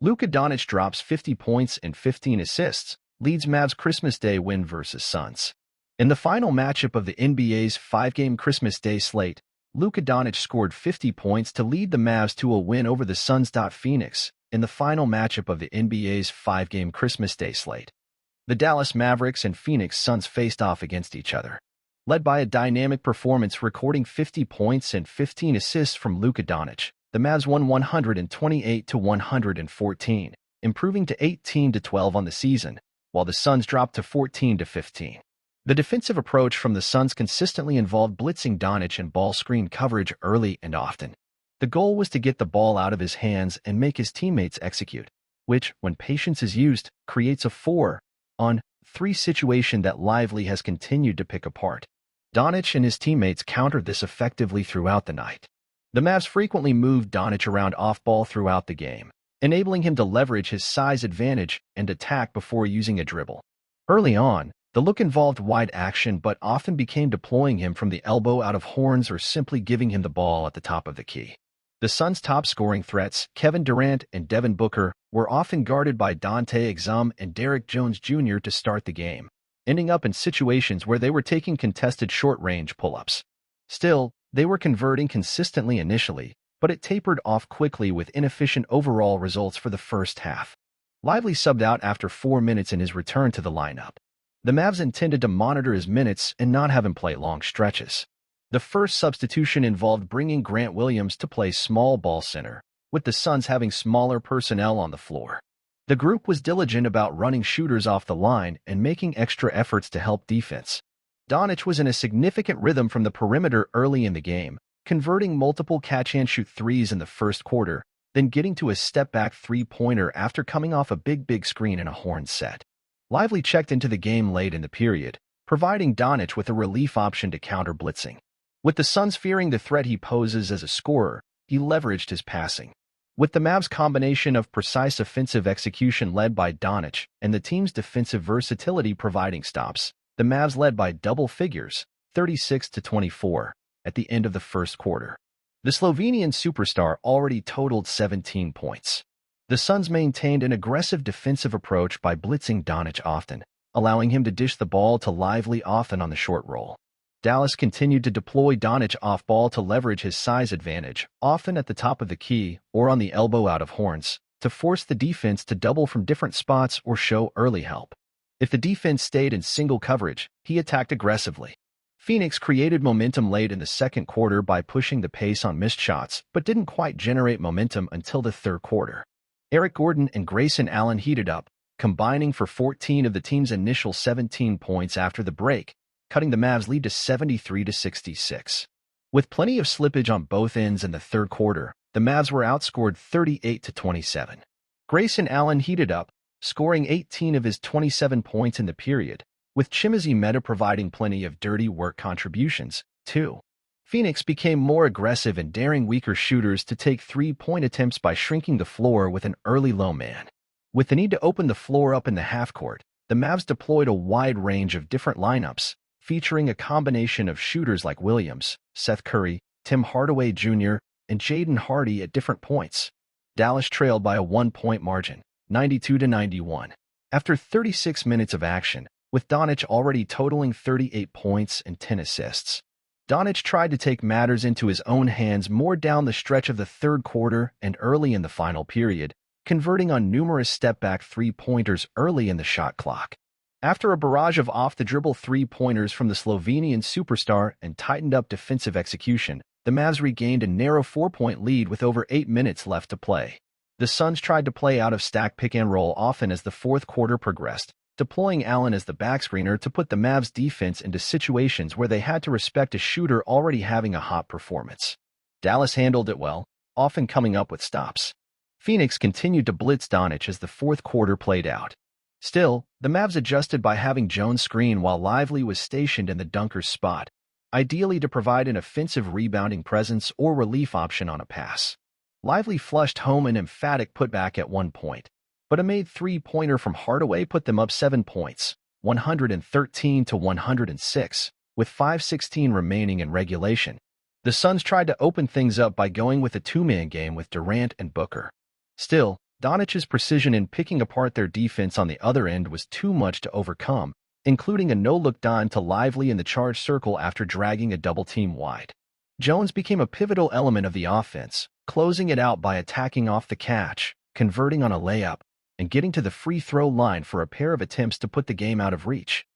Luka Doncic drops 50 points and 15 assists, leads Mavs' Christmas Day win versus Suns. In the final matchup of the NBA's five-game Christmas Day slate, Luka Doncic scored 50 points to lead the Mavs to a win over the Suns. Phoenix, in the final matchup of the NBA's five-game Christmas Day slate, the Dallas Mavericks and Phoenix Suns faced off against each other. Led by a dynamic performance recording 50 points and 15 assists from Luka Doncic, the Mavs won 128-114, improving to 18-12 on the season, while the Suns dropped to 14-15. The defensive approach from the Suns consistently involved blitzing Doncic and ball screen coverage early and often. The goal was to get the ball out of his hands and make his teammates execute, which, when patience is used, creates a 4-on-3 situation that Lively has continued to pick apart. Doncic and his teammates countered this effectively throughout the night. The Mavs frequently moved Doncic around off-ball throughout the game, enabling him to leverage his size advantage and attack before using a dribble. Early on, the look involved wide action but often became deploying him from the elbow out of horns or simply giving him the ball at the top of the key. The Suns' top-scoring threats, Kevin Durant and Devin Booker, were often guarded by Dante Exum and Derrick Jones Jr. to start the game, ending up in situations where they were taking contested short-range pull-ups. Still, they were converting consistently initially, but it tapered off quickly with inefficient overall results for the first half. Lively subbed out after 4 minutes in his return to the lineup. The Mavs intended to monitor his minutes and not have him play long stretches. The first substitution involved bringing Grant Williams to play small ball center, with the Suns having smaller personnel on the floor. The group was diligent about running shooters off the line and making extra efforts to help defense. Doncic was in a significant rhythm from the perimeter early in the game, converting multiple catch-and-shoot threes in the first quarter, then getting to a step-back three-pointer after coming off a big screen in a horn set. Lively checked into the game late in the period, providing Doncic with a relief option to counter blitzing. With the Suns fearing the threat he poses as a scorer, he leveraged his passing. With the Mavs' combination of precise offensive execution led by Doncic and the team's defensive versatility providing stops, the Mavs led by double figures, 36-24, at the end of the first quarter. The Slovenian superstar already totaled 17 points. The Suns maintained an aggressive defensive approach by blitzing Doncic often, allowing him to dish the ball to Lively often on the short roll. Dallas continued to deploy Doncic off-ball to leverage his size advantage, often at the top of the key or on the elbow out of horns, to force the defense to double from different spots or show early help. If the defense stayed in single coverage, he attacked aggressively. Phoenix created momentum late in the second quarter by pushing the pace on missed shots, but didn't quite generate momentum until the third quarter. Eric Gordon and Grayson Allen heated up, combining for 14 of the team's initial 17 points after the break, cutting the Mavs' lead to 73-66. With plenty of slippage on both ends in the third quarter, the Mavs were outscored 38-27. Grayson Allen heated up, scoring 18 of his 27 points in the period, with Chimezie Meta providing plenty of dirty work contributions, too. Phoenix became more aggressive and daring weaker shooters to take three-point attempts by shrinking the floor with an early low man. With the need to open the floor up in the half-court, the Mavs deployed a wide range of different lineups, featuring a combination of shooters like Williams, Seth Curry, Tim Hardaway Jr., and Jaden Hardy at different points. Dallas trailed by a 1-point margin, 92-91, after 36 minutes of action, with Doncic already totaling 38 points and 10 assists. Doncic tried to take matters into his own hands more down the stretch of the third quarter and early in the final period, converting on numerous step-back three-pointers early in the shot clock. After a barrage of off-the-dribble three-pointers from the Slovenian superstar and tightened-up defensive execution, the Mavs regained a narrow 4-point lead with over 8 minutes left to play. The Suns tried to play out-of-stack pick-and-roll often as the fourth quarter progressed, deploying Allen as the backscreener to put the Mavs' defense into situations where they had to respect a shooter already having a hot performance. Dallas handled it well, often coming up with stops. Phoenix continued to blitz Doncic as the fourth quarter played out. Still, the Mavs adjusted by having Jones screen while Lively was stationed in the dunker's spot, ideally to provide an offensive rebounding presence or relief option on a pass. Lively flushed home an emphatic putback at one point, but a made three-pointer from Hardaway put them up 7 points, 113-106, with 5:16 remaining in regulation. The Suns tried to open things up by going with a two-man game with Durant and Booker. Still, Doncic's precision in picking apart their defense on the other end was too much to overcome, including a no-look dime to Lively in the charge circle after dragging a double-team wide. Jones became a pivotal element of the offense, closing it out by attacking off the catch, converting on a layup, and getting to the free throw line for a pair of attempts to put the game out of reach.